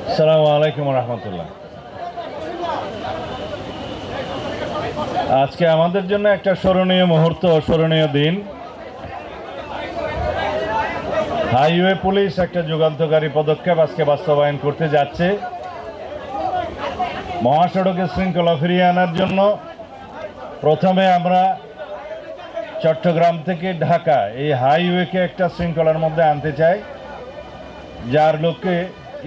আসসালামু আলাইকুম রহমতুল্লাহ। আজকে আমাদের জন্য একটা স্মরণীয় মুহূর্ত, স্মরণীয় দিন। হাইওয়ে পুলিশ একটা যুগান্তকারী পদক্ষেপ আজকে বাস্তবায়ন করতে যাচ্ছে। মহাসড়কে শৃঙ্খলা ফিরিয়ে আনার জন্য প্রথমে আমরা চট্টগ্রাম থেকে ঢাকা এই হাইওয়েকে একটা শৃঙ্খলার মধ্যে আনতে চাই, যার লক্ষ্যে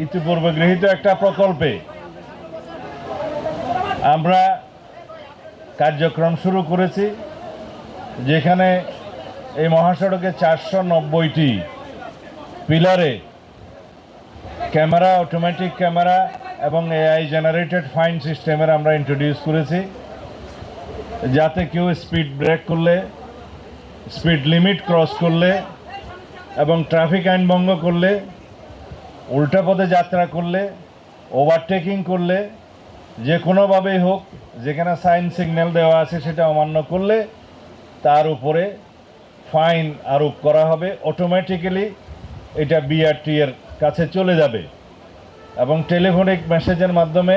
ইতিপূর্বে গৃহীত একটা প্রকল্পে আমরা কার্যক্রম শুরু করেছি, যেখানে এই মহাসড়কে 490টি পিলারে ক্যামেরা, অটোমেটিক ক্যামেরা এবং এআই জেনারেটেড ফাইন সিস্টেমের আমরা ইন্ট্রোডিউস করেছি, যাতে কেউ স্পিড ব্রেক করলে, স্পিড লিমিট ক্রস করলে এবং ট্রাফিক আইন ভঙ্গ করলে, উল্টা পথে যাত্রা করলে, ওভারটেকিং করলে, যে কোনোভাবেই হোক, যেখানে সাইন সিগন্যাল দেওয়া আছে সেটা অমান্য করলে তার উপরে ফাইন আরোপ করা হবে। অটোমেটিক্যালি এটা বিআরটি এর কাছে চলে যাবে এবং টেলিফোনিক মেসেজের মাধ্যমে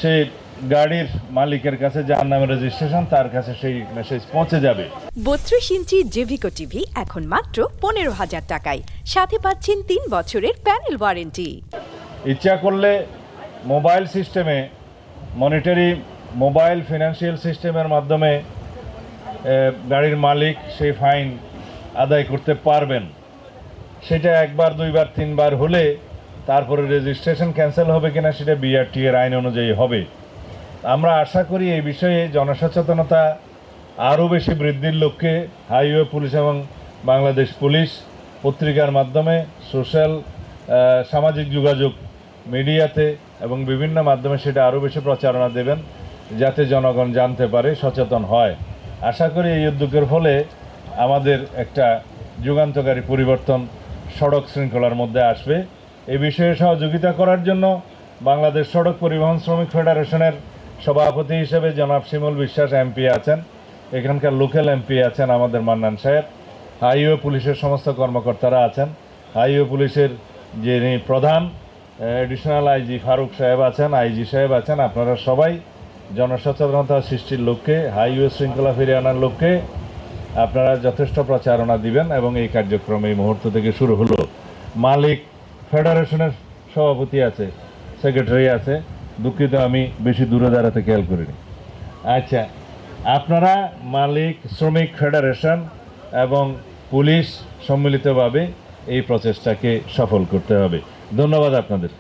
সে গাড়ির মালিকের কাছে, যার নামে রেজিস্ট্রেশন, তার কাছে সেই মেসেজ পৌঁছে যাবে। 32 ইঞ্চি জেভিকো টিভি এখন মাত্র 15,000 টাকায়, সাথে পাচ্ছেন 3 বছরের প্যানেল ওয়ারেন্টি। ইচ্ছা করলে মোবাইল সিস্টেমে, মনিটরি মোবাইল ফিনান্সিয়াল সিস্টেমের মাধ্যমে গাড়ির মালিক সেই ফাইন আদায় করতে পারবেন। সেটা একবার, দুইবার, তিনবার হলে তারপরে রেজিস্ট্রেশন ক্যান্সেল হবে কিনা সেটা বিআরটি এর আইন অনুযায়ী হবে। আমরা আশা করি এই বিষয়ে জনসচেতনতা আরও বেশি বৃদ্ধির লক্ষ্যে হাইওয়ে পুলিশ এবং বাংলাদেশ পুলিশ পত্রিকার মাধ্যমে, সোশ্যাল সামাজিক যোগাযোগ মিডিয়াতে এবং বিভিন্ন মাধ্যমে সেটা আরও বেশি প্রচারণা দেবেন, যাতে জনগণ জানতে পারে, সচেতন হয়। আশা করি এই উদ্যোগের ফলে আমাদের একটা যুগান্তকারী পরিবর্তন সড়ক শৃঙ্খলার মধ্যে আসবে। এই বিষয়ে সহযোগিতা করার জন্য বাংলাদেশ সড়ক পরিবহন শ্রমিক ফেডারেশনের সভাপতি হিসেবে জনাব শিমুল বিশ্বাস এমপি আছেন, এখানকার লোকাল এমপি আছেন আমাদের মান্নান সাহেব, হাইওয়ে পুলিশের সমস্ত কর্মকর্তারা আছেন, হাইওয়ে পুলিশের যিনি প্রধান এডিশনাল আইজি ফারুক সাহেব আছেন, আইজি সাহেব আছেন। আপনারা সবাই জনসচেতনতা সৃষ্টির লক্ষ্যে, হাইওয়ে শৃঙ্খলা ফিরিয়ে আনার লক্ষ্যে আপনারা যথেষ্ট প্রচারণা দিবেন এবং এই কার্যক্রম এই মুহূর্ত থেকে শুরু হলো। মালিক ফেডারেশনের সভাপতি আছে, সেক্রেটারি আছে, দুঃখিত আমি বেশি দূরে দাঁড়াতে খেয়াল করিনি। আচ্ছা, আপনারা মালিক, শ্রমিক ফেডারেশন এবং পুলিশ সম্মিলিতভাবে এই প্রচেষ্টাকে সফল করতে হবে। ধন্যবাদ আপনাদের।